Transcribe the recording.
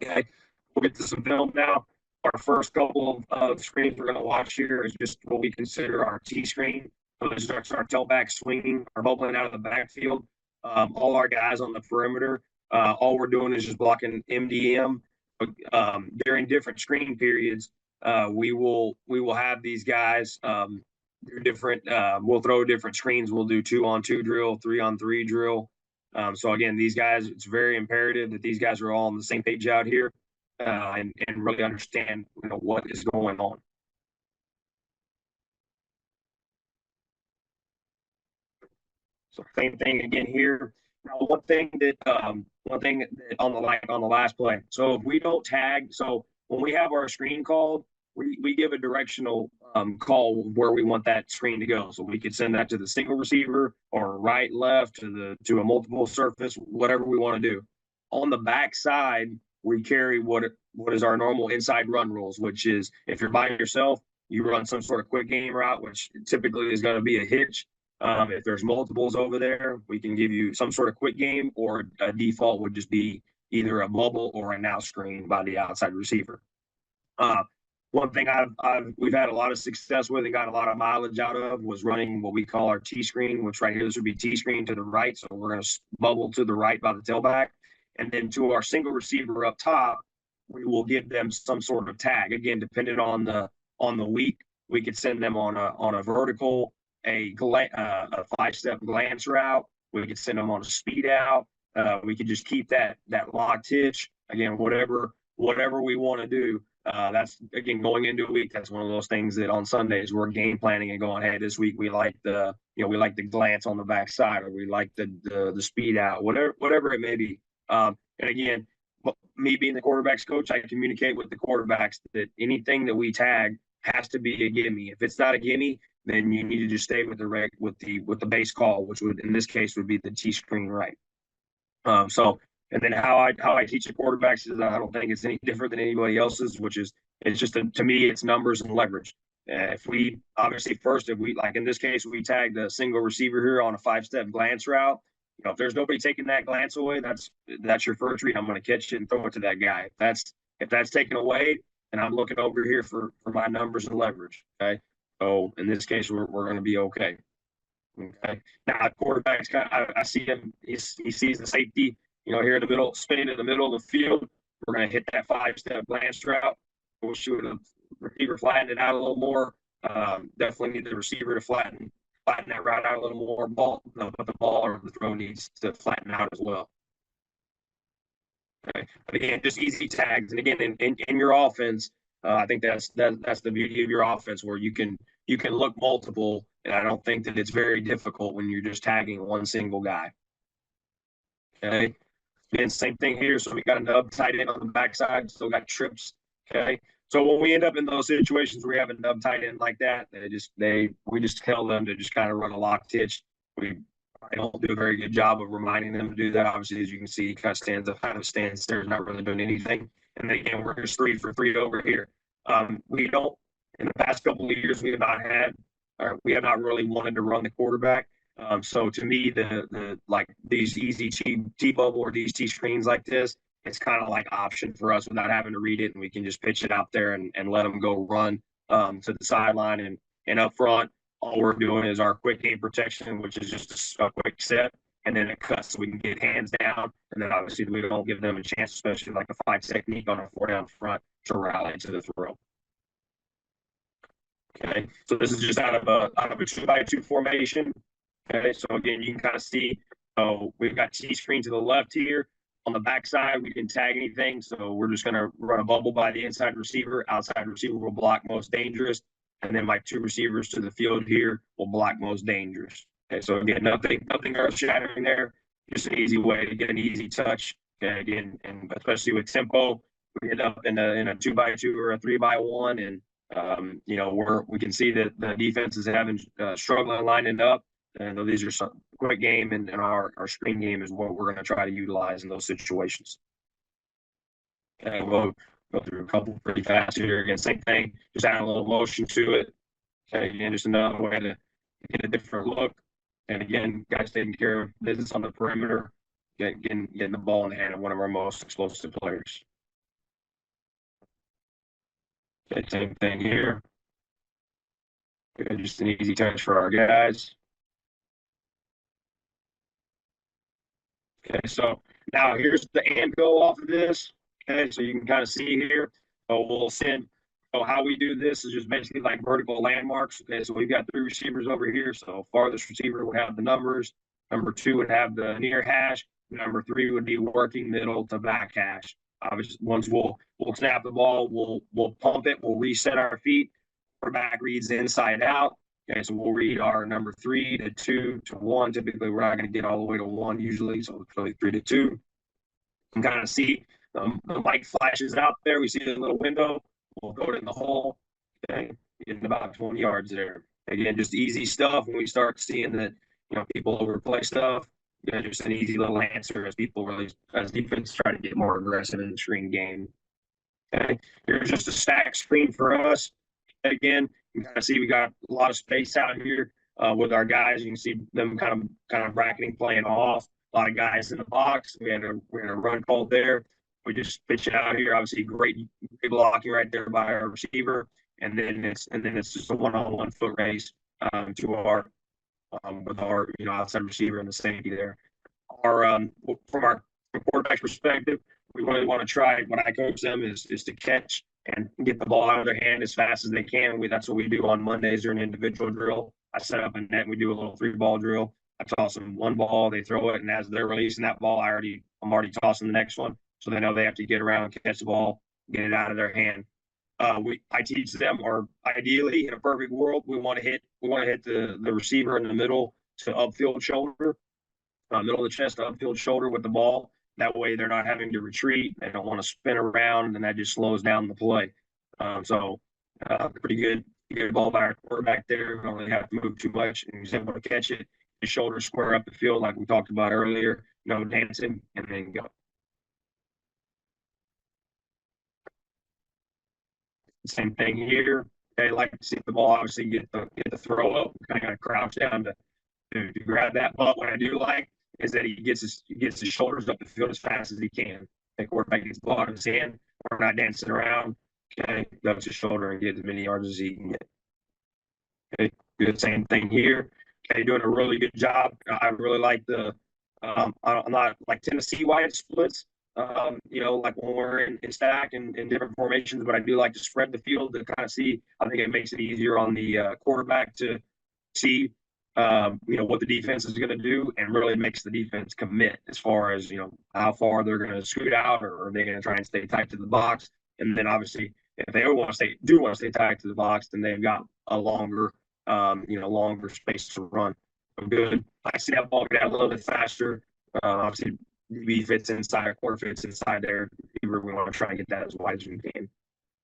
Okay, we'll get to some film now. Our first couple of screens we're going to watch here is just what we consider our T screen. So this starts our tailback swinging or bubbling out of the backfield. All our guys on the perimeter, all we're doing is just blocking MDM. During different screen periods, we will have these guys do different. We'll throw different screens. We'll do 2-on-2 drill, 3-on-3 drill. So again, these guys, it's very imperative that these guys are all on the same page out here and really understand what is going on. So same thing again here. Now, one thing that on the last play. So if we don't tag, so when we have our screen called, we give a directional call where we want that screen to go. So we could send that to the single receiver or right, left to a multiple surface, whatever we want to do. On the back side, we carry what is our normal inside run rules, which is if you're by yourself, you run some sort of quick game route, which typically is going to be a hitch. If there's multiples over there, we can give you some sort of quick game, or a default would just be either a bubble or a now screen by the outside receiver. One thing we've had a lot of success with and got a lot of mileage out of was running what we call our T screen, which right here, this would be T screen to the right. So we're going to bubble to the right by the tailback. And then to our single receiver up top, we will give them some sort of tag. Again, depending on the week, we could send them on a vertical, a 5-step glance route. We could send them on a speed out. We could just keep that locked hitch. Again, whatever we want to do. That's again going into a week. That's one of those things that on Sundays we're game planning and going, hey, this week we like the glance on the backside, or we like the speed out, whatever it may be. And again, me being the quarterback's coach, I communicate with the quarterbacks that anything that we tag has to be a gimme. If it's not a gimme, then you need to just stay with the base call, which would in this case would be the T screen right. And then how I teach the quarterbacks is I don't think it's any different than anybody else's, which is it's just to me it's numbers and leverage. If we like in this case we tagged a single receiver here on a 5-step glance route, if there's nobody taking that glance away, that's your first read. I'm going to catch it and throw it to that guy. If that's taken away, then I'm looking over here for my numbers and leverage. Okay, so in this case we're going to be okay. Okay, now quarterback's I see him. He sees the safety. Here in the middle, spinning in the middle of the field, we're going to hit that 5-step glance route. We'll shoot a receiver, flatten it out a little more. Definitely need the receiver to flatten that route out a little more. But the ball or the throw needs to flatten out as well. Okay, but again, just easy tags. And again, in your offense, I think that's the beauty of your offense, where you can look multiple, and I don't think that it's very difficult when you're just tagging one single guy. Okay. And same thing here. So we got a nub tight end on the backside, still got trips. Okay. So when we end up in those situations where we have a nub tight end like that, we just tell them to just kind of run a lock hitch. We don't do a very good job of reminding them to do that. Obviously, as you can see, he kind of stands there, not really doing anything. And then again, we're just 3 for 3 over here. We don't, in the past couple of years, we have not really wanted to run the quarterback. So to me, the like these easy T bubble or these T screens like this, it's kind of like option for us without having to read it, and we can just pitch it out there and let them go run to the sideline and up front. All we're doing is our quick game protection, which is just a quick set, and then it cuts so we can get hands down, and then obviously we don't give them a chance, especially like a 5 technique on a 4 down front, to rally to the throw. Okay, so this is just out of a 2x2 formation. Okay, so again, you can kind of see, we've got T screen to the left here. On the backside, we didn't tag anything, so we're just going to run a bubble by the inside receiver. Outside receiver will block most dangerous, and then my 2 receivers to the field here will block most dangerous. Okay, so again, nothing earth-shattering there. Just an easy way to get an easy touch. Okay, again, and especially with tempo, we end up in a 2x2 or a 3x1, and we can see that the defense is having struggling lining up. And these are some quick game, and our screen game is what we're going to try to utilize in those situations. Okay, we'll go through a couple pretty fast here. Again, same thing, just add a little motion to it. Okay, again, just another way to get a different look. And again, guys taking care of business on the perimeter, getting the ball in the hand of one of our most explosive players. Okay, same thing here. Okay, just an easy touch for our guys. Okay, so now here's the anvil off of this. Okay, so you can kind of see here. So we'll send. So how we do this is just basically like vertical landmarks. Okay, so we've got three receivers over here. So farthest receiver would have the numbers. Number two would have the near hash. Number three would be working middle to back hash. Obviously, once we'll snap the ball, we'll pump it, we'll reset our feet. Our back reads inside out. Okay, so we'll read our number 3 to 2 to 1. Typically, we're not going to get all the way to 1 usually, so it's really 3 to 2. You can kind of see the light flashes out there. We see the little window. We'll go in the hole. Okay, getting about 20 yards there. Again, just easy stuff. When we start seeing that, people overplay stuff, just an easy little answer as people really, as defense try to get more aggressive in the screen game. Okay, here's just a stack screen for us. Again, you can kind of see we got a lot of space out here with our guys. You can see them kind of bracketing, playing off. A lot of guys in the box. We had a run called there. We just pitch it out here. Obviously, great blocking right there by our receiver, and then it's just a one-on-one foot race to our with our outside receiver and the safety there. From our quarterback's perspective, we really want to try. What I coach them is to catch and get the ball out of their hand as fast as they can. That's what we do on Mondays during individual drill. I set up a net and we do a little 3-ball drill. I toss them one ball, they throw it, and as they're releasing that ball, I'm already tossing the next one. So they know they have to get around, catch the ball, get it out of their hand. I teach them, or ideally in a perfect world, we want to hit the receiver in the middle to upfield shoulder, middle of the chest to upfield shoulder with the ball. That way they're not having to retreat. They don't want to spin around, and that just slows down the play. Pretty good ball by our quarterback there. We don't really have to move too much, and he's able to catch it. His shoulders square up the field like we talked about earlier. Dancing, and then go. Same thing here. They like to see the ball obviously get the throw up. Kind of got to crouch down to grab that. But what I do like is that he gets his shoulders up the field as fast as he can. The quarterback gets the ball out of his hand. We're not dancing around. Okay, goes his shoulder and get as many yards as he can get. Okay, do the same thing here. Okay, doing a really good job. I really like I'm not like Tennessee wide splits. Like when we're in stack and in different formations, but I do like to spread the field to kind of see. I think it makes it easier on the quarterback to see, what the defense is going to do, and really makes the defense commit as far as, how far they're going to scoot out, or are they going to try and stay tight to the box. And then obviously, if they want to stay tight to the box, then they've got a longer space to run. So good. I see that ball get out a little bit faster. Obviously, DB fits inside, our quarter fits inside there. We want to try and get that as wide as we can.